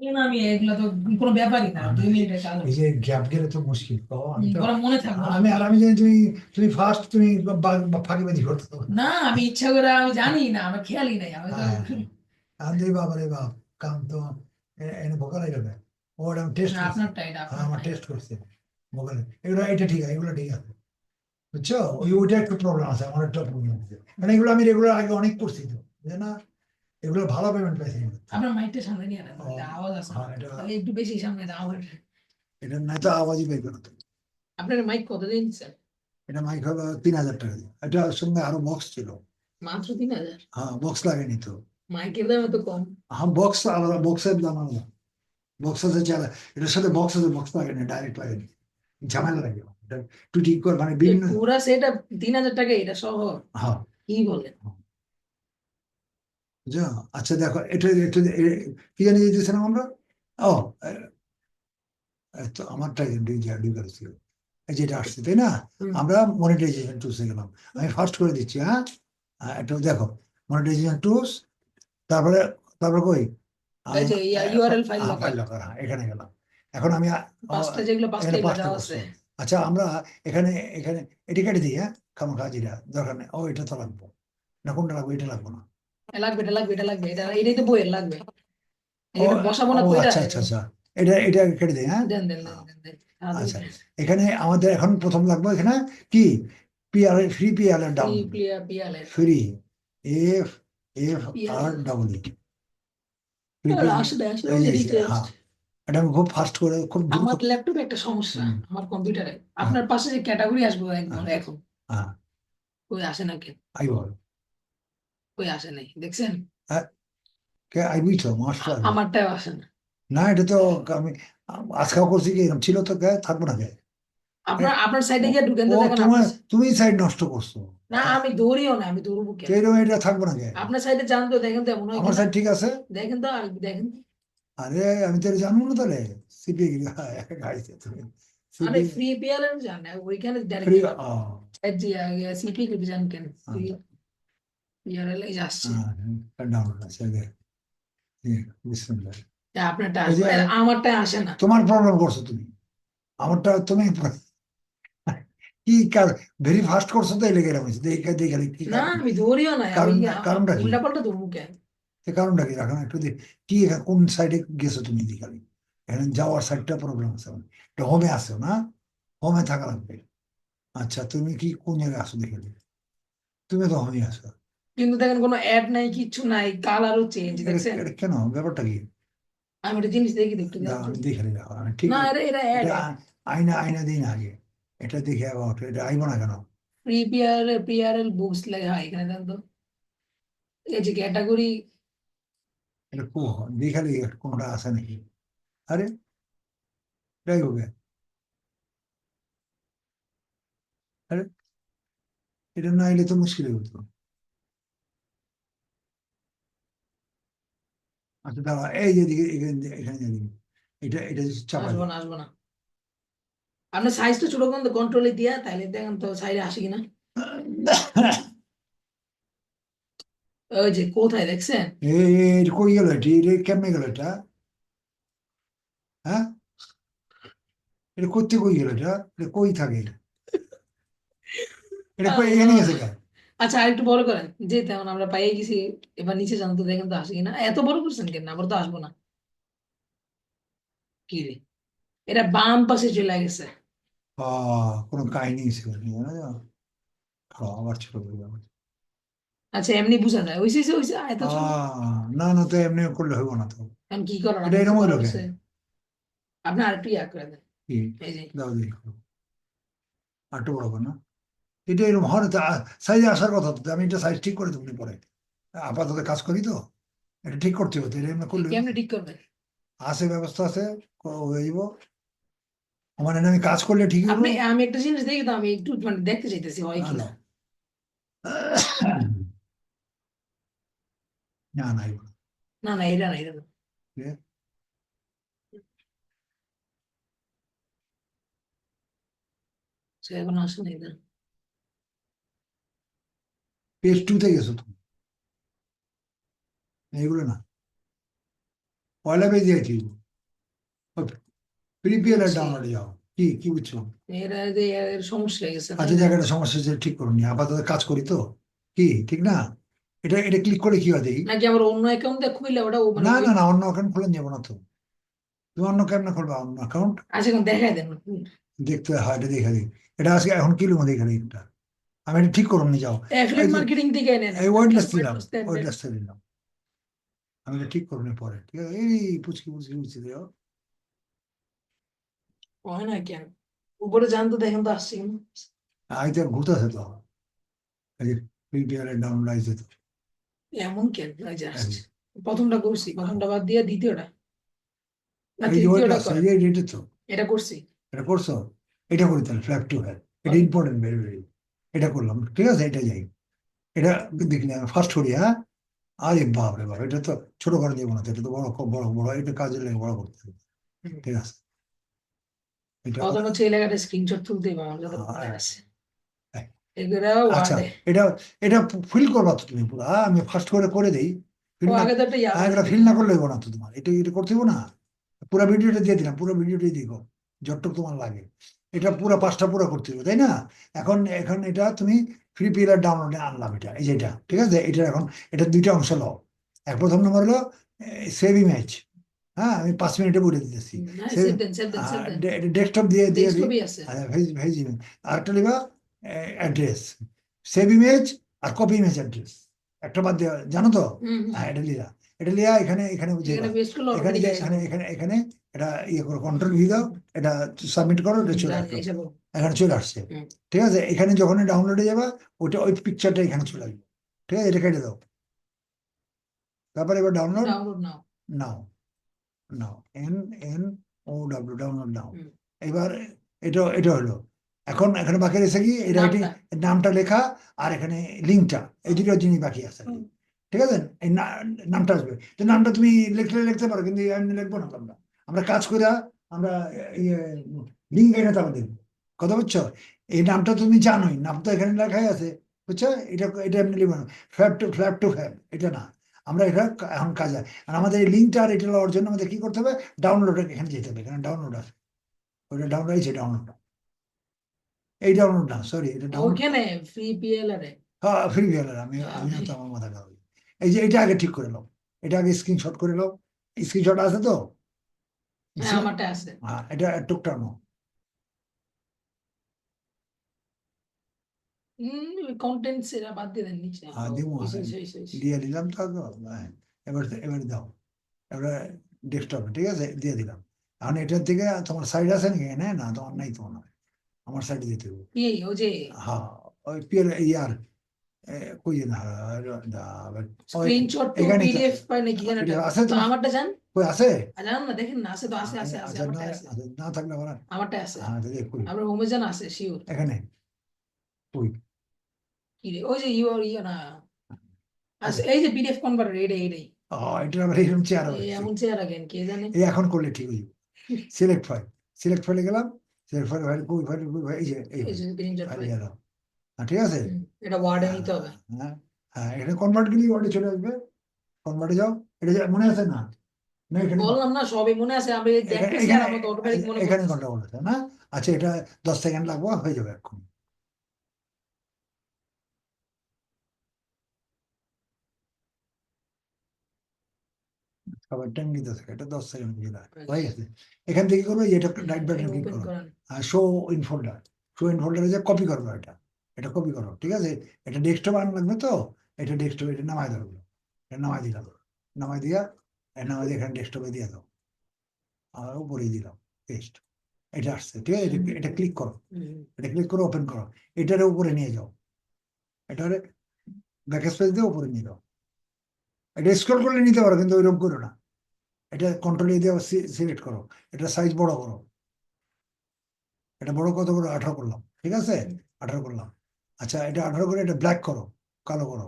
না, আমি এগুলো তো কোনো ব্যাপারই না, আমি 2 মিনিটের কাজ এই হচ্ছে। যে গ্যাপ গেলে তো মুশকিল তো আমি তো ওরা মনে থাকবো না আমি তো। আর আমি জানি তুমি তুমি ফার্স্ট তুমি ফাঁকিবাজি করতে হবে। না, আমি ইচ্ছা করে, আমি জানি না, আমার খেয়ালই নাই, আমি তো। হ্যাঁ, আমি বাবা রে বাপ, কাম তো এনে ভোকা লাগে না। ওটা আমি টেস্ট না, করছি। আপনারটা, এটা হ্যাঁ, আমার আপনারটাই। টেস্ট করছি মোবাইলে। এগুলো এটা ঠিক আছে, এগুলো ঠিক আছে, বুঝছো? ওইটা একটু প্রবলেম আছে, আমার একটা প্রবলেম আছে, মানে এগুলো আমি রেগুলার আগে অনেক করছি তো, বুঝলে না? এগুলো ভালো পেমেন্ট পাইছি এগুলো। আপনার মাইকটা সামনে নিয়ে আনেন, ও, নাহলে আওয়াজ আছে না। হ্যাঁ, এটা তাহলে একটু বেশি সামনে দেন আওয়াজ। এটা নাই তো আওয়াজই বের করো তো। আপনার মাইক কত দিন স্যার? এটা মাইক হলো 3,000 টাকা দিয়ে, এটার সঙ্গে আরো বক্স ছিল। মাত্র 3,000? হ্যাঁ, বক্স লাগেনি তো। মাইকের দাম এত কম? হ্যাঁ, বক্স আলাদা, বক্সের দাম আলাদা। বক্স আছে চালা, এটার সাথে বক্স আছে, বক্স লাগেনি, ডাইরেক্ট লাগেনি, ঝামেলা লাগে এটা একটু ঠিক কর, মানে এই বিভিন্ন। পুরা সেট 3,000 টাকা এটা সহ? হ্যাঁ, কি বলেন? বুঝছো? আচ্ছা দেখো, এটা একটু কি জানি দিয়েছিলাম আমরা। ও, তো আমারটা ছিল, এই যেটা আসছে তাই না? হুম। আমরা মনিটাইজেশন টুলসে গেলাম। আমি ফার্স্ট করে দিচ্ছি, হ্যাঁ। একটু দেখো, মনিটাইজেশন টুলস, তারপরে তারপরে কই এই যে ইউআরএল ফাইল হ্যাঁ, লকার। ফাইল লকার, হ্যাঁ, এখানে গেলাম। এখন আমি পাঁচটা, যেগুলো পাঁচটা এখানে এগুলো পাঁচটা দেওয়া আছে। করছো। আচ্ছা, আমরা এখানে এখানে এটি কেটে দিই, হ্যাঁ, খামাখা যেটা দরকার নেই। ও, এটা তো লাগবো না, কোনটা লাগবে? এটা লাগবো না। লাগবে, এটা লাগবে, এটা লাগবে, এটা এটাই তো বইয়ের লাগবে। ও, এটা বসাবো ও, না কইরা আচ্ছা আচ্ছা আচ্ছা, এটা কেটে দিই, হ্যাঁ। দেন দেন দেন দেন দেন। আচ্ছা, এখানে আমাদের এখন প্রথম লাগবে এখানে কি, PR, free PR free download, player পিয়ালের। ফ্রি, এফ এফ আর পিয়ালের ডাবল ই, ফ্রি পিআর। আসলে আসলে এই ওই যে যে এই যে, হ্যাঁ, রিকোয়েস্ট। এটা আমি খুব ফাস্ট করে, খুব দ্রুত। আমার ল্যাপটপে একটা সমস্যা, হুম, আমার কম্পিউটারে। হ্যাঁ, আপনার পাশে যে ক্যাটাগরি আসবো হ্যাঁ, একবার এখন, হ্যাঁ, কই আসে না কেন? আই বল, কই আসে নাই দেখছেন? হ্যাঁ, কে আইবি তো মাস্টার আসবে। আমারটাও আসে না। না, এটা তো আমি আজকাল করছি কি, এরকম ছিল তো, কে থাকবো না কে? এ, আপনার আপনার সাইডে ও, গিয়ে ঢুকেন ও, তো, দেখেন তোমার আপনার তুমি সাইড নষ্ট করছো। না, আমি দৌড়িও না, আমি দৌড়বো তো কেন? এরকম এটা থাকবো না কে? আপনার সাইডে যান তো, দেখেন তো, এমন হয় আমার কিনা। সাইড ঠিক আছে। দেখেন তো, আর দেখেন তো। আরে, আমি তো এটা জানবো না তাহলে। সিপি গাইছে তুমি, আরে সিপি ফ্রি পিয়ালের যান, ওইখানে ডাইরেক্ট ফ্রি। গেলাম। সিপি কে যান কেন? ফ্রি পিয়ালের এই যে আসছে। ডাউনলোড আছে, বিসমিল্লাহ। আপনারটা এই আসবে, যে, আমারটা আসে না। তোমার প্রবলেম করছো তুমি, আমারটা তুমি কি কার, ভেরি ফাস্ট করছো তো, এই লেগে এরকম হয়েছে। দেখে দেখে কি না, কারণ, আমি দৌড়িও না, আমি কারণটা কি? উল্টা পাল্টা দৌড়বো কেন? কারণটা কি রাখো না একটু কি কোন সাইডে গেছো তুমি খালি, এখানে যাওয়ার সাইডটা প্রবলেম আছে আমার। এটা হোমে আসো না, হোমে থাকা লাগবে। আচ্ছা, তুমি কি কোন জায়গায় আসো দেখে দিই। তুমি তো হোমে আসো। কিন্তু দেখেন কোনো অ্যাড নাই, কিচ্ছু নাই, কালারও চেঞ্জ, এটা দেখছেন? এটা কেন, ব্যাপারটা কি? আমি একটা জিনিস দেখি তো, একটু দেন দাঁড়াও, তো। আমি দেখে নিলাম, ঠিক। না, এটা অ্যাড এটা অ্যাড। আয়না আয়না দিন আগে, এটা দেখে আবার এটা আইব না কেন? ফ্রি পিআরএল বুকস লেখা হয় এখানে, দেন তো। এই যে ক্যাটাগরি। এটা দেখালে কোনটা আছে নাকি? আরে, যাই হোক, আরে, এটা না এলে তো মুশকিল হতো। আচ্ছা দাঁড়া, এই যে দিকে, এখানে এখানে দিকে, এটা চাপা আসবো দিই। না, আসবো না। আপনার সাইজটা ছোট কোন কন্ট্রোলে দিয়া, তাইলে দেখেন তো সাইডে আসে কিনা। ওই যে কোথায় দেখছেন? এটা কই গেল, এটি এটা কেমনে গেল এটা? হ্যাঁ, এটা করতে কই গেল এটা? এটা কই থাকে এটা? এটা কই এখানে আল্লাহ। গেছে কেন? আচ্ছা, আর একটু বড় করেন, যে তেমন আমরা পাইয়ে গেছি। এবার নিচে যান তো, দেখেন তো আসে কিনা। এত বড় করছেন কেন? আবার তো আসবো না। কি রে, এটা বাম পাশে চলে গেছে। কোনো কাহিনী ছিল না, জানো তো? আবার ছোট করে যাবো। আচ্ছা, এমনি বোঝা যায়, ওইসে ওইসে এত ছোট। না না, তো এমনি করলে হইব না তো। এখন কি করার, এটা আপনার তো এরকম করার হইলো কেন? আছে। আপনি আর একটু ইয়া করে দেন। কি? এই যে। দাও দেখো, আটটু বড় করে না? এটা এরকম হওয়ার সাইজে আসার কথা তো, আমি এটা সাইজ ঠিক করে তুমি পরে, আপাতত কাজ করি তো, এটা ঠিক করতে হতো, এটা এমনি করলে হইবো? কেমনে ঠিক করবেন? আছে, ব্যবস্থা আছে, হয়ে যাবো। মানে আমি কাজ করলে ঠিক হইব। আমি একটা জিনিস দেখি তো, আমি একটু মানে দেখতে চাইতেছি হয় না কিনা। না, না না, হইবো না। না না, এটা না, এটা না। সে এখন আসে না এটা। পেজ টু তে গেছো তুমি, এইগুলো না। পয়লা পেজে আছি প্রিপিএল এর বুঝছি। ডাউনলোডে যাও। কি বুঝছো? এর সমস্যা হয়ে গেছে, তাই আচ্ছা না? জায়গাটা সমস্যা হচ্ছে, ঠিক করুন আপাতত কাজ করি তো, কি ঠিক না? এটা ক্লিক করে কি হয় দেখি। নাকি আবার অন্য অ্যাকাউন্ট দিয়ে খুললে ওটা মানে না ওই। না না, অন্য অ্যাকাউন্ট খুলে যাবো না তো। তুমি অন্য কেমনে খুলবা অন্য অ্যাকাউন্ট? আচ্ছা, এখন দেখাই দেন। দেখতে হয়, এটা দেখে দিই। এটা আজকে এখন কি লিখবো দেখে দিই এটা। আমি এটা ঠিক করুন নিয়ে যাও। এই অ্যাফিলিয়েট যে মার্কেটিং থেকে নেন এই একটা, ওয়ার্ডলেস দিলাম, ওয়েটলস দেন দেন। ওয়ার্ডলেস দিলাম। আমি এটা ঠিক করুন পরে, ঠিক আছে? এই পুচকি পুচকি পুচকি দিও। হয় না কেন? উপরে যান তো, দেখেন তো আসছে কিনা। আইতে ঘুরতেছে তো, এই যে প্রিপিএল এর ডাউনলোড আইছে তো। এমন কেন ওই যে এই আসছে? প্রথমটা করছি, প্রথমটা বাদ দিয়ে দ্বিতীয়টা, না যে ওয়ার্ডটা তৃতীয়টা আছে, করেন। এই যে এটা তো, এটা করছি। এটা করছো? এটা করি তাহলে ফ্ল্যাপ টু হ্যাঁ, এটা করেন। Important very very. এটা করলাম, ঠিক আছে, এটা যাই। এটা দেখলি আমি ফার্স্ট করি, হ্যাঁ। আরে বাপ রে বাপ, এটা তো ছোট করে দিব না তো, এটা তো বড়, খুব বড় বড়, এটা কাজে লেগে বড় করতে হবে। হুম। ঠিক আছে, এটা প্রথম হচ্ছে এই জায়গাটা স্ক্রিনশট তুলতে হবে আমার, যতটুকু মনে হ্যাঁ, আছে। হ্যাঁ। এগুলা আচ্ছা, ওয়ার্ডে। এটা এটা ফিল করবা তো তুমি পুরো, আমি ফার্স্ট করে দিই। ও ফিল না, আগে তো একটা ইয়া এগুলো বানাইতে ফিল হবে। না করলে হবো না তো তোমার, এটা করতে হবো না। পুরো ভিডিওটা দিয়ে দিলাম, পুরো ভিডিওটাই দেখো, যতটুকু তোমার লাগে। এটা পুরো পাঁচটা পুরো করতে হবে, তাই না? এখন এখন এটা তুমি ফ্রি পিলার ডাউনলোডে আনলাম, এটা এই যে এটা, ঠিক আছে? এটা এখন এটা দুইটা অংশ লও। এক প্রথম নম্বর হলো সেভ ইমেজ। হ্যাঁ, আমি 5 মিনিটে বলে দিতেছি। না, সেভ, সেভ দেন, সেভ দেন, সেভ দেন। ডেস্কটপ দিয়ে দিই। ডেস্কটপই আছে। Veg veg image. আরেকটা লিবা অ্যাড্রেস, সেভ ইমেজ আর কপি ইমেজ অ্যাড্রেস, একটা বাদ দেওয়া, জানো তো? হুম হুম। হ্যাঁ, এটা লিয়া এখানে এখানে এখানে বুঝেবা। পেস্ট করলে এখানে অটোমেটিক যে হিসাব এখানে হবে। এখানে এখানে এটা ইয়ে করো, কন্ট্রোল ভি দাও, এটা সাবমিট করো, এটা চলে জানি আসলো। হিসাব হবে। এখানে চলে আসছে। হুম। ঠিক আছে, এখানে যখন ডাউনলোডে যাবা, ওই পিকচারটা এখানে চলে আসবে। ঠিক আছে, এটা কেটে দাও। তারপরে এবার ডাউনলোড ডাউনলোড নাও। নাও, নাও, NNOW, ডাউনলোড নাও। হুম। এবার এটা এটা হলো। এখন এখানে বাকি রয়েছে কি, এই রাইটিং নামটা। নামটা লেখা, আর এখানে লিঙ্কটা, এই দুটো জিনিস বাকি আছে আর কি। ঠিক আছে, এই নামটা আসবে। তো নামটা তুমি লিখতে পারো, কিন্তু আমি লিখবো না তো। আমরা কাজ করে, আমরা ইয়ে লিঙ্ক এনে তারপর দেখবো। কথা বুঝছো? এই নামটা তুমি জানোই, নাম তো এখানে লেখাই আছে। বুঝছো? এটা এমনি লিখবো না, ফ্ল্যাপ টু ফ্যাব, এটা না। আমরা এটা এখন কাজে, আর আমাদের এই লিঙ্কটা আর এটা লওয়ার জন্য আমাদের কি করতে হবে? ডাউনলোড এখানে যেতে হবে, এখানে ডাউনলোড আছে, ওইটা ডাউনলোড হয়েছে, ডাউনলোড। এই ডাউনলোড না, সরি, এটা ডাউনলোড। ওখানে ফ্রি পিএলআর এ। হ্যাঁ, ফ্রি গেলার, আমি না তো, আমার মাথা খারাপ। এই যে এটা আগে ঠিক করে নাও, এটা আগে স্ক্রিনশট করে নাও। স্ক্রিনশট আছে তো? হ্যাঁ, আমারটা আছে। হ্যাঁ, এটা টুকটা নাও। কন্টেন্টস এরা বাদ দিয়ে দেন নিচে। হ্যাঁ, ও, দিব, হইছে, হ্যাঁ, হইছে, হইছে, হইছে। দিয়ে দিলাম তো আগে, হ্যাঁ। এবার দাও, এবার ডেস্কটপে, ঠিক আছে, দিয়ে দিলাম। এখন এটার থেকে তোমার সাইড আছে নাকি? না না, তোমার নাই তো মনে হয়। আমার সাইডে দিতে হবে। কি ও যে হ্যাঁ, ওই পিএল ইয়ার কই না, ওই স্ক্রিনশট টু এখানে তো পিডিএফ পাই নাকি জানেন? PDF আছে তো তোমার? আমারটা জান। কই আছে? জানেন না, দেখেন না, আছে তো, আছে আছে আছে, আচ্ছা, না আমারটা আছে। আচ্ছা, না থাকলে আবার। আমারটা আছে। হ্যাঁ, তো দেখ কই, আমরা হোমে জান আছে শিওর। এখানে কই কি রে, ওই যে ইয়ে না। আছে? আচ্ছা, এই যে পিডিএফ কনভার্টার, এইটাই এইটাই। এটা আবার এরকম চেয়ার এই হয়েছে। এমন চেহারা কেন কে জানে। এই এখন করলে ঠিক হইব। সিলেক্ট ফাইলে গেলাম, সিলেক্ট ফাইল কই ফাইল, এই যে এই এই ফাইল, যে স্ক্রিনশট ফাইল পাই। দিয়ে দাও। ঠিক আছে। এটা ওয়ার্ডে হ্যাঁ, নিতে হবে। হ্যাঁ, হ্যাঁ, এখানে কনভার্ট গেলে ওয়ার্ডে চলে আসবে। কনভার্টে যাও, এটা মনে আছে না? না, এখানে বললাম না, সবই মনে আছে, আমি এখানে দেখতেছি আর এখানে আমার তো অটোমেটিক মনে এখানে পড়তেছে। ঘন্টা বলেছে না? আচ্ছা, এটা 10 সেকেন্ড লাগবে, হয়ে যাবে এখন। খাবার টাইম নিতে থাকে, এটা 10 সেকেন্ড দিয়ে হয়ে গেছে। এখান থেকে করবে যে এটা রাইট বাটন ক্লিক ওপেন করো, করেন। আর শো ইন ফোল্ডারে যে কপি করবে, এটা কপি করো, ঠিক আছে? এটা ডেস্কটপ আন লাগবে তো, এটা ডেস্কটপ, এটা নামাই দেবো, এটা নামাই দিলাম, নামাই দিয়া, নামাই দিয়ে এখানে ডেস্কটপে দিয়ে দাও, আর উপরে দিলাম পেস্ট। এটা আসছে, ঠিক আছে? এটা ক্লিক করো, হুম। এটা ক্লিক করে ওপেন করো, এটারে উপরে নিয়ে যাও, এটারে ব্যাক স্পেস দিয়ে উপরে নিয়ে যাও। এটা স্ক্রল করলে নিতে পারো, কিন্তু ওইরকম করো না। এটা কন্ট্রোল দিয়ে সিলেক্ট করো, এটা সাইজ বড় করো। এটা বড় কত করে? 18 করলাম, ঠিক আছে? 18 করলাম। আচ্ছা, এটা 18 করে এটা ব্ল্যাক করো, কালো করো।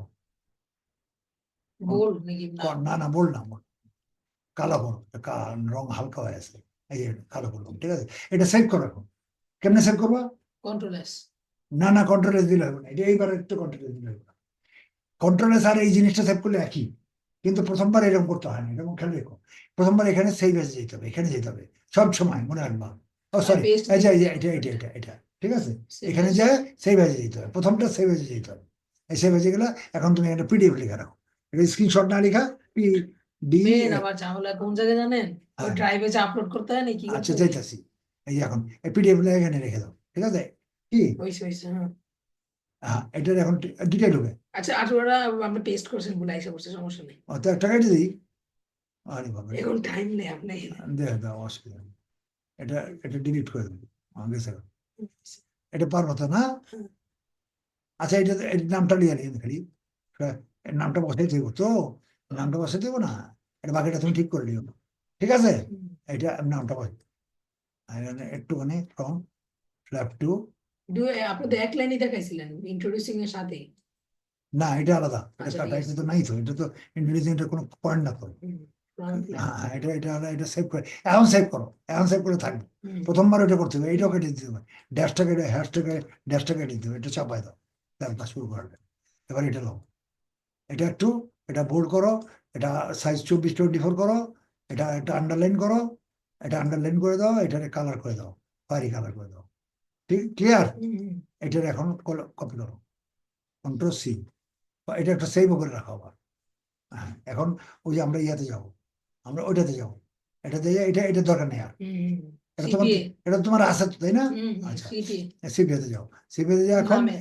বোল্ড নাকি না? না না, বল না, কালো করো, রং হালকা হয়ে আছে, এই যে কালো করলাম, ঠিক আছে? এটা সেভ করো এখন। কেমনে সেভ করবা? Control S. না না, কন্ট্রোল এস দিলে হবে না, এটা এইবার একটু কন্ট্রোল এস দিলে হবে না। কন্ট্রোল এস আর এই জিনিসটা সেভ করলে একই। কিন্তু প্রথমবার এরকম করতে হয় না, এরকম খেয়াল রেখো। প্রথমবার এখানে সেই ব্যাচে যেতে হবে, এখানে যেতে হবে সব সময় মনে রাখবা। ও সরি, পেস্ট এই যে দিতে এটা হবে এটা এটা এটা ঠিক আছে, Save এখানে as। যায় সেই ব্যাচে যেতে হবে, প্রথমটা সেই ব্যাচে যেতে হবে। এই সেই ব্যাচে গেলে এখন তুমি একটা পিডিএফ লিখে রাখো, এটা স্ক্রিনশট না লেখা পি ডি মেন আবার ঝামেলা কোন জায়গায় জানেন, ওই হ্যাঁ ড্রাইভে যে আপলোড করতে হয় না কি আচ্ছা করতে হয়। যাইতাছি। এই যে এখন এই পিডিএফ এখানে রেখে দাও, ঠিক আছে কি, হয়েছে হ্যাঁ। হ্যাঁ এটার এখন ডিটেল হবে। আচ্ছা আর ওরা আপনি পেস্ট করছেন বলে আইসা করছে, সমস্যা নেই। অত একটা কেটে দিই, আরে বাবা রে, এখন টাইম নেই আপনি। দেখে দাও অসুবিধা নেই। এটা এটা ডিলিট করে দেবো, গেছে। এটা পারবো তো না? আচ্ছা এটা এর নামটা লিয়ে নিন খালি, এর নামটা বসাই দেবো তো, নামটা বসাই দেবো না, এটা বাকিটা তুমি ঠিক করে নিও, ঠিক আছে। এটা নামটা বসাই একটুখানি ফ্রম ফ্ল্যাপ টু, আপনি তো এক লাইনই দেখাইছিলেন ইন্ট্রোডিউসিং এর সাথে। না এটা আলাদা, এটা আচ্ছা ঠিক কাটা, আছে। এটা তো নাই তো, এটা তো ইন্টেলিজেন্ট, এটা কোনো পয়েন্ট না তো। From flat। হ্যাঁ এটা এটা এটা সেভ করে, এখন সেভ করো, এখন সেভ করে থাকবে। প্রথমবার ওটা করতে হবে, এইটাও কেটে দিতে হবে, ড্যাশটাকে হ্যাশটাকে ড্যাশটাকে কেটে দিতে হবে, এটা চাপাই দাও, তারপর শুরু করবে। এবার এটা নাও, এটা একটু, এটা বোল্ড করো, এটা সাইজ 24-24 করো, এটা একটা আন্ডারলাইন করো, এটা আন্ডারলাইন করে দাও, এটারে কালার করে দাও, ফায়ারি কালার করে দাও, ঠিক ক্লিয়ার। এটার এখন কপি করো, কন্ট্রোল সি, এটা একটা সেভ করে রাখো আবার। হ্যাঁ এখন ওই যে আমরা ইয়াতে যাবো, আমরা ওইটাতে যাবো, এটাতে এটা এটার দরকার নেই আর, এটা তোমার, সিপিএ। এটা তোমার আছে তো তাই না? আচ্ছা সিপিএ সিপিএতে যাও, সিপিএতে যাও এখন নামে।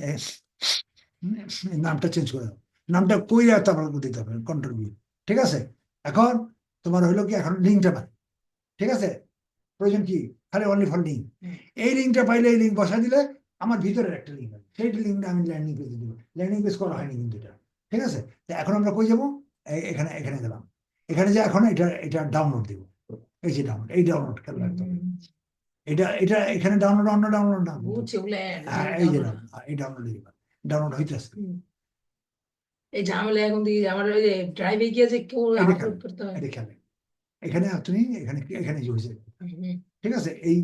নামটা চেঞ্জ করে দাও, নামটা কই আর তারপর দিতে হবে কন্ট্রোল বি, ঠিক আছে। এখন তোমার হইলো কি, এখন লিঙ্কটা পাই, ঠিক আছে, প্রয়োজন কি খালি অনলি ফর লিঙ্ক, এই লিঙ্কটা পাইলে এই লিঙ্ক বসাই দিলে আমার ভিতরের একটা লিঙ্ক আছে, সেই লিঙ্কটা আমি ল্যান্ডিং পেজে দিব, ল্যান্ডিং পেজ করা হয়নি কিন্তু এটা, ঠিক আছে। তো এখন আমরা কই যাবো, এখানে এখানে গেলাম, এখানে যে এখন এটা এটা ডাউনলোড দিব, এই যে ডাউনলোড, এই ডাউনলোড খেয়াল রাখতে হবে, এটা এটা এখানে ডাউনলোড অন্য ডাউনলোড না কিন্তু, বুঝছি ওগুলো add, হ্যাঁ এই যে এই ডাউনলোড দিবা, ডাউনলোড হইতেছে, এই ঝামেলা এখন দিকে আমার ওই যে ড্রাইভে গিয়ে যে কেউ এটা আপলোড খেয়াল, করতে হয়। এটা খেয়াল, এখানে তুমি এখানে এখানে হয়েছে, ঠিক আছে, এই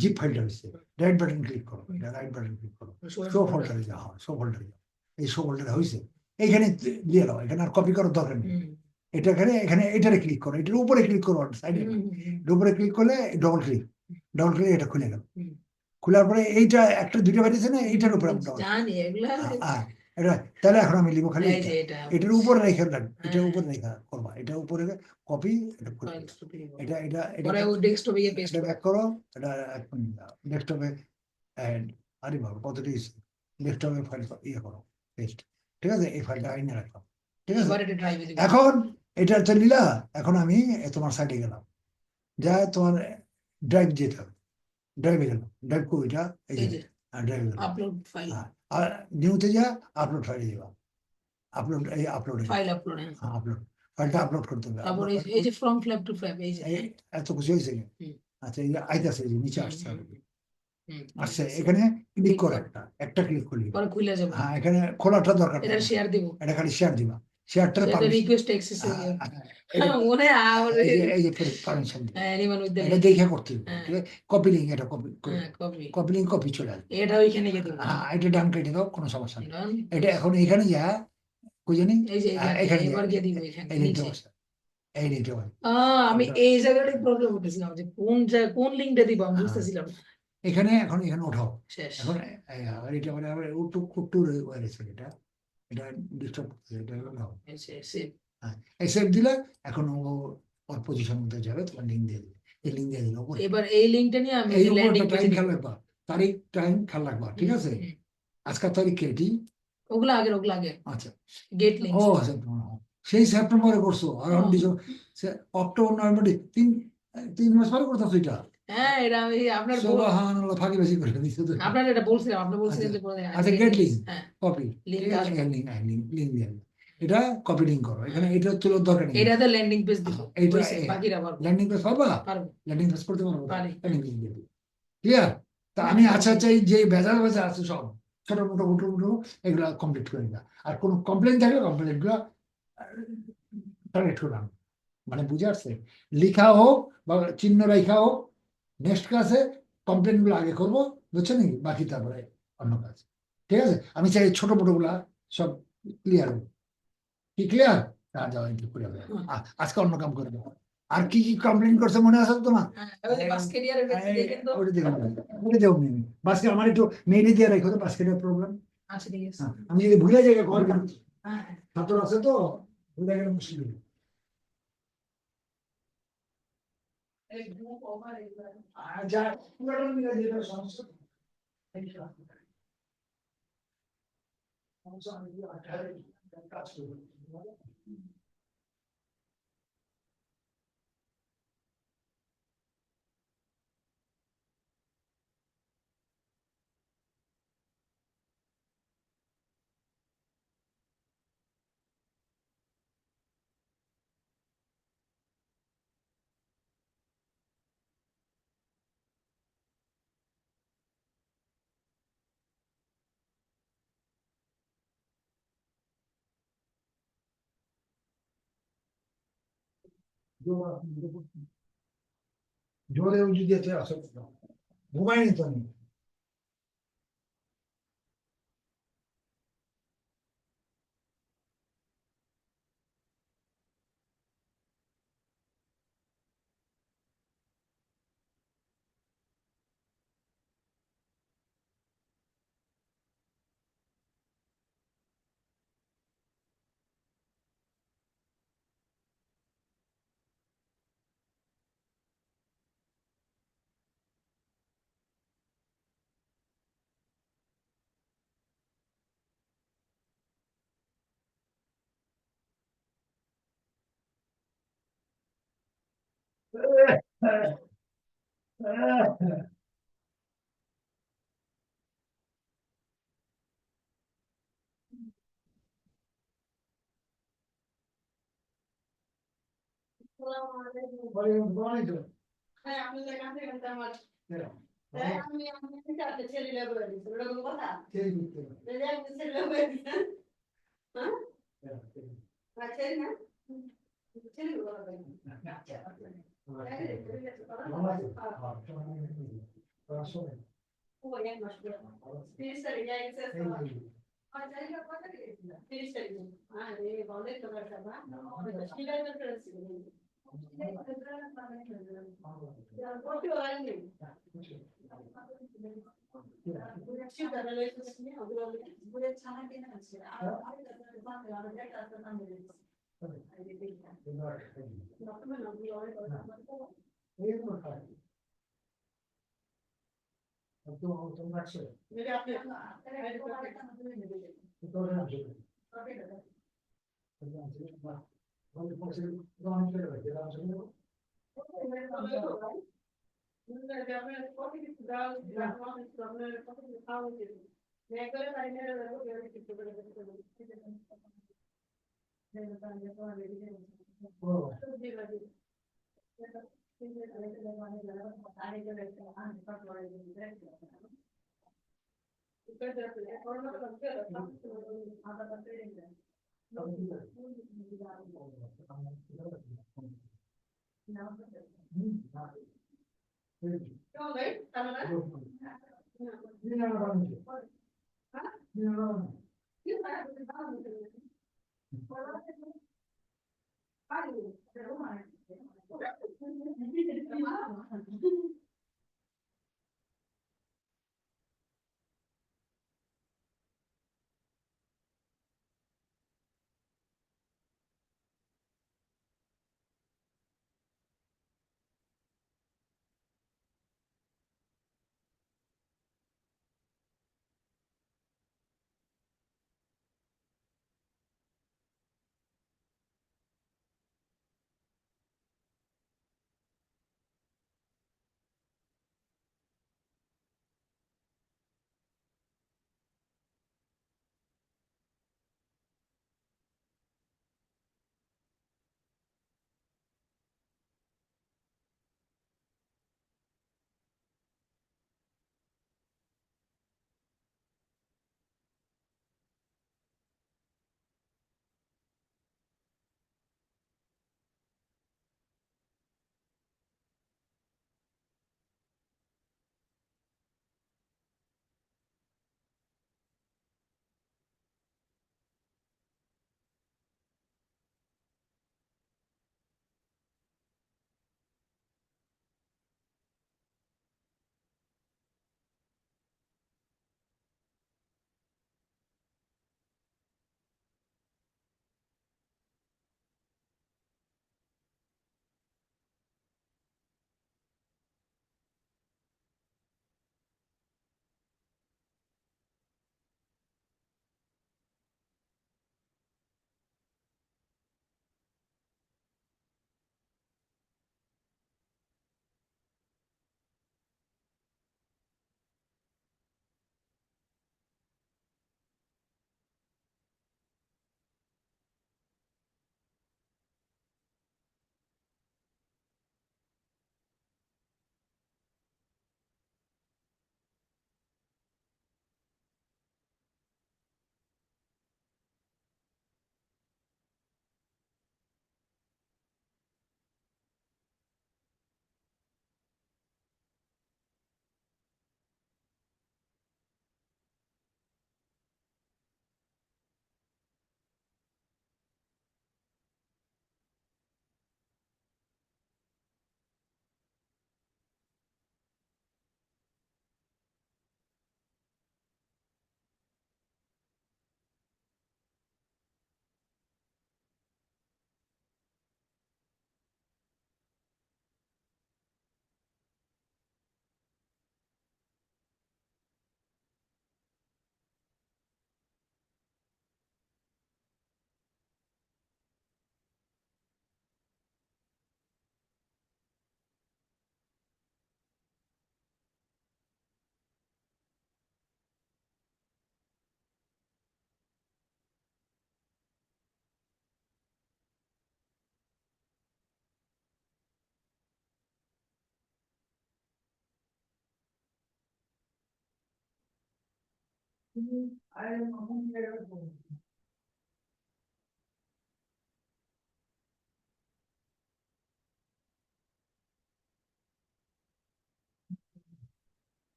জিপ ফাইলটা হয়েছে, রাইট বাটন ক্লিক করো, এটা রাইট বাটন ক্লিক করো, শো ফোল্ডারে যাও, শো ফোল্ডারে যাও, এই শো ফোল্ডারে হয়েছে, এইখানে দিয়ে দাও, এখানে আর কপি করার দরকার নেই, এটা এখানে এখানে এটারে ক্লিক করো, এটার উপরে ক্লিক করো, সাইডে উপরে ক্লিক করলে ডবল ক্লিক এটা খুলে গেল, খোলার পরে এইটা একটা দুইটা বাড়িছে না, এইটার উপরে জানি এগুলা। এটা তাহলে এখন আমি লিখবো খালি এই যে এটা এটার উপরে রেখে এটার উপরে রেখা করবা, এটা উপরে কপি, এটা করে এটা এটা এটা পরে ও ডেস্কটপে গিয়ে পেস্ট এটা ব্যাক করো, এটা ডেস্কটপে আরে বাবা কতটি ডেস্কটপে ফাইল ইয়ে করো, পেস্ট, ঠিক আছে, এই ফাইলটা আইনে রাখলাম, ঠিক আছে। এবার এটা ড্রাইভে দিবেন। এখন এটা তো নিলা, এখন আমি তোমার সাইটে গেলাম, যা তোমার ড্রাইভ যেতে হবে, ড্রাইভে গেলাম, ড্রাইভ কো এটা এই এই যে যে ড্রাইভে গেলাম, আপলোড ফাইল, আর নিউতে যা আপলোড ফাইলে যাবা, আপলোড এই আপলোড ফাইল আপলোড। আপলোড ফাইলটা আপলোড করতে হবে, তারপর এই যে ফ্রম ফ্ল্যাপ টু ফ্ল্যাপ এই যে এত কিছু হয়েছে কি? আচ্ছা এই যে আইতাছে, এই যে নিচে আসছে, আচ্ছা আচ্ছা এখানে ক্লিক করো, একটা ক্লিক করলি, পরে খুলে যাবে। হ্যাঁ এখানে খোলাটা দরকার এটা নেই, শেয়ার দিব, এটা খালি শেয়ার দিবা, শেয়ারটা সেটা রিকোয়েস্ট অ্যাক্সেস মনে এই যে পারমিশন দিবা, এনিওয়ান উইথ দ্য এটা দেখে করতে হবে, ঠিক আছে, কপি লিঙ্ক, এটা copy copy, copy link copy চলে আসবে, এটা ওইখানে গিয়ে দিব। হ্যাঁ এটা ডান কেটে দাও, কোনো সমস্যা নেই, এটা এখন এইখানে যা কই জানি, এই যে এখানে এবার গিয়ে দিব এখানে এই লিঙ্কটা নিচে। বসা, এই লিঙ্কটা বসা, আমি এই জায়গাটাই প্রবলেম হতেছিলাম যে কোন লিঙ্কটা দিব আমি বুঝতেছিলাম না। এখানে এখন এখানে ওঠাও, শেষ। এখন এটা মানে আবার একটু রয়েছে, এটা এটা ডিস্টার্ব করতেছে, এটা নাও, হ্যাঁ এই সেভ দিলে এখন ও ওর পজিশন মধ্যে যাবে, তোমার লিঙ্ক দিয়ে দিবে, এই লিঙ্ক দিয়ে দিলে এবার এই লিঙ্কটা নিয়ে আমি এই ল্যান্ডিং উপরটা টাইম খেয়াল রাখবা, তারিখ টাইম খেয়াল রাখবা, ঠিক আছে, আজকের তারিখ কেটি, ওগুলো আগে আচ্ছা গেট লিংক। ও আচ্ছা সেই সেপ্টেম্বরে করছো, আর আমি অক্টোবর নভেম্বর 3 মাস পরে করতেছো এটা, হ্যাঁ এটা আমি আপনার সুবহানাল্লাহ, ফাঁকি বেশি করে দিছো তো, আপনার এটা বলছিলাম, আপনি বলছিলেন যে আচ্ছা গেট লিঙ্ক হ্যাঁ কপি, লিংক ঠিক আছে, আসবে। লিঙ্ক দিয়ে এটা কপি লিঙ্ক করো, এখানে এটা তুলার দরকার নেই, এটাতে ল্যান্ডিং পেজ দিব, এইটা বাকিরা পারবো। ল্যান্ডিং পেজ পারবা, পারবো ল্যান্ডিং পেজ করতে পারবো, পারি। ল্যান্ডিং পেজ দিয়ে দিবো, ক্লিয়ার। তা আমি আচ্ছা আচ্ছা এই যে ভেজাল ভেজাল আছে সব ছোট মোটো মোটো মোটো এগুলা কমপ্লিট করে দিবা, আর কোনো কমপ্লেন থাকলে কমপ্লেন গুলা কারেক্ট করলাম, মানে বুঝে আসছে, লিখা হোক বা চিহ্ন রেখা হোক, নেক্সট ক্লাসে কমপ্লেন গুলো আগে করবো, বুঝছো নাকি, বাকি তারপরে অন্য কাজ, ঠিক আছে। আমি চাই ছোট মোটো গুলা সব ক্লিয়ার হবে, কি ক্লিয়ার? যাও একটু করে দাও। হুম। আজকে অন্য কাম করে দাও। আর কি কি কমপ্লেন করছে মনে আছে তো তোমার? হ্যাঁ, ওই যে বাস্কেটিয়ারের ক্ষেত্রে দেখেন তো। ওটা দেখুন, ওটা দেখো মেনে বাসকে আমার একটু মেনে দিয়ে রাখো তো বাস্কেটের প্রবলেম। আচ্ছা ঠিক আছে। হ্যাঁ, আমি যদি ভুলে যাই ঘর কিন্তু হ্যাঁ হ্যাঁ। ছাত্র আছে তো, ভুলে গেলে মুশকিল হবে। এই গ্রুপ ওভার এগুলো। আর যা পুরোটা মিলে দিয়ে দেবে, সমস্যা নেই। সমস্যা নেই, কাজ করবো। জোরে উঁচু দিয়েছে আসলে ঘুমায়নি তো আমি। হ্যাঁ, আপনি যেখান থেকে আমার আমি আমি কাছে ছেলে লাগবে ওরকম কথা। ছেলে আমি ছেলে লাগবে হ্যাঁ আচ্ছা না ছেলে লাগবে ও এক মাস পরে 30 তারিখ যাইছে আর জায়গা কত দিয়েছিল 30 তারিখ আরে বলে তো কথা না শিলাই করতে ছিল কত আইনি শিকারে লইতেছি ওগুলো বলে ছানা কেন আছে আর আর একটা আছে নাম দিয়েছে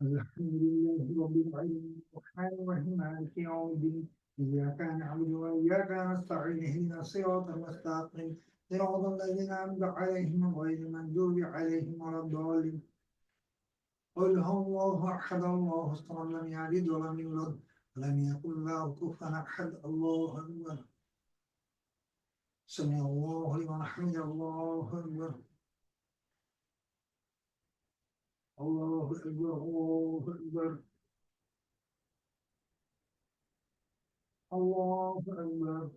الحمد لله رب العالمين الرحمن الرحيم مالك يوم الدين إياك نعبد وإياك نستعين اهدنا الصراط المستقيم صراط الذين أنعمت عليهم غير المغضوب عليهم ولا الضالين قل هو الله أحد الله الصمد لم يلد ولم يولد ولم يكن له كفوا أحد الله أكبر سمع الله لمن حمده الله أكبر الله أكبر الله أكبر الله أكبر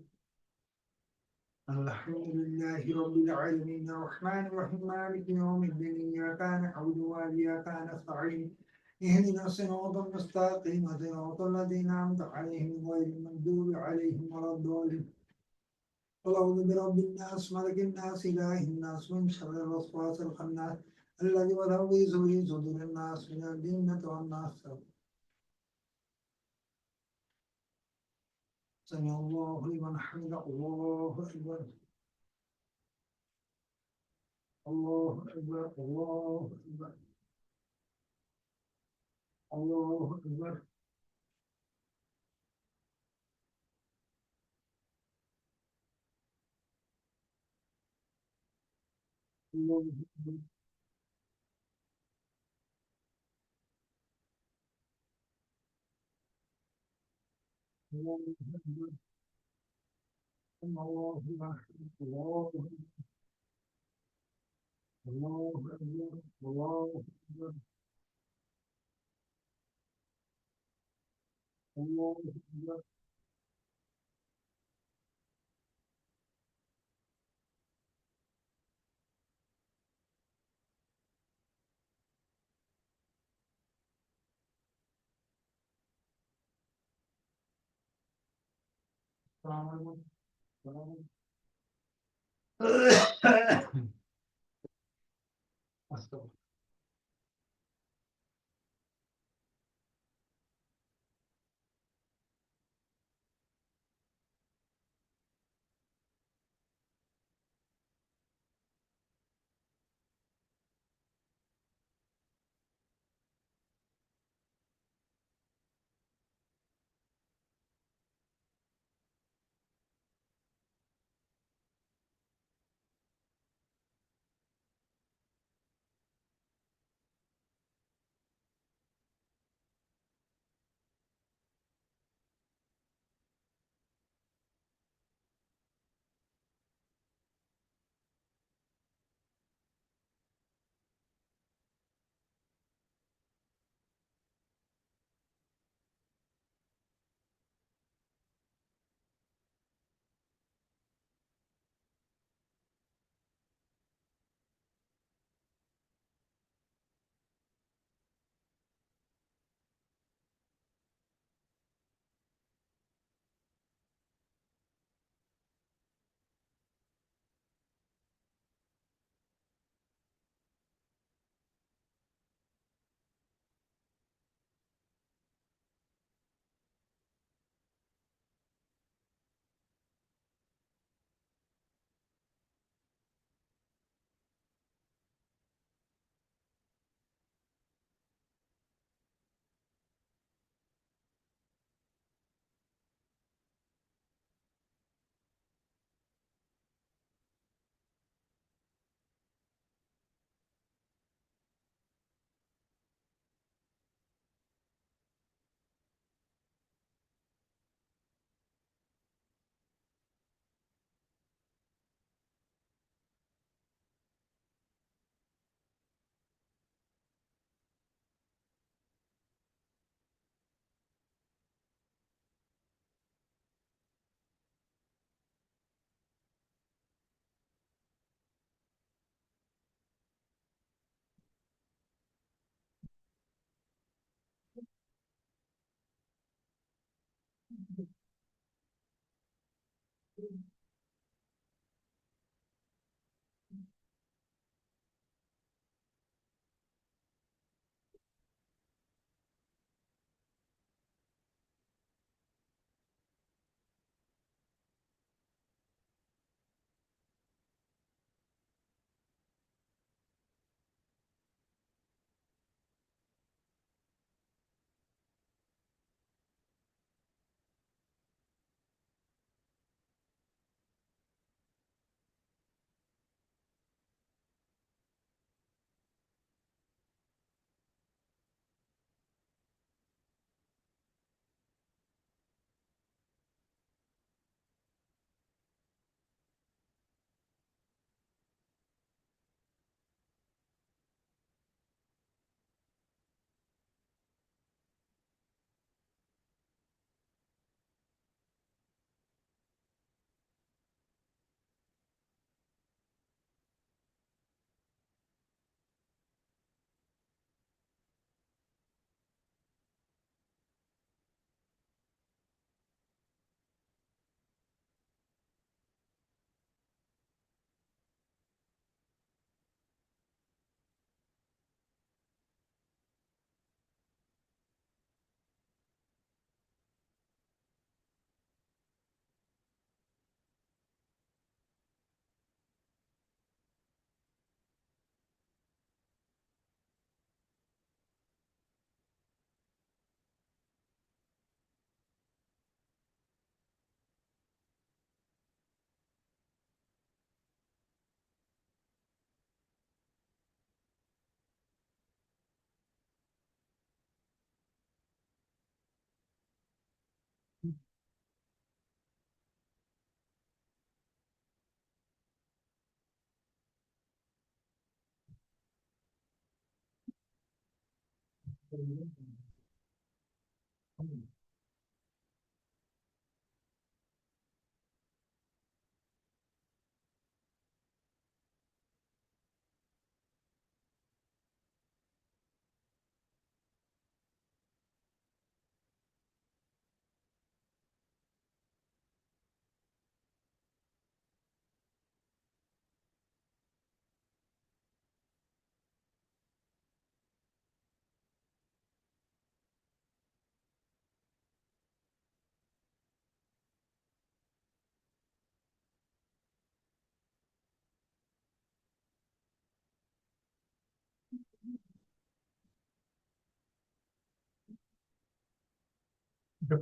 الحمد لله رب العالمين الرحمن الرحيم مالك يوم الدين إياك نعبد وإياك نستعين اهدنا الصراط المستقيم صراط الذين أنعمت عليهم غير المغضوب عليهم ولا الضالين قل أعوذ برب الناس ملك الناس إله الناس من شر الوسواس الخناس الذي يوسوس في صدور الناس من الجنة والناس سمع الله لمن حمده الله أكبر الله أكبر الله أكبر الله أكبر الله أكبر الله أكبر الله أكبر الله الله أكبر الله أكبر الله أكبر السلام عليكم أستغفر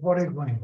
পরে ঘুমাইব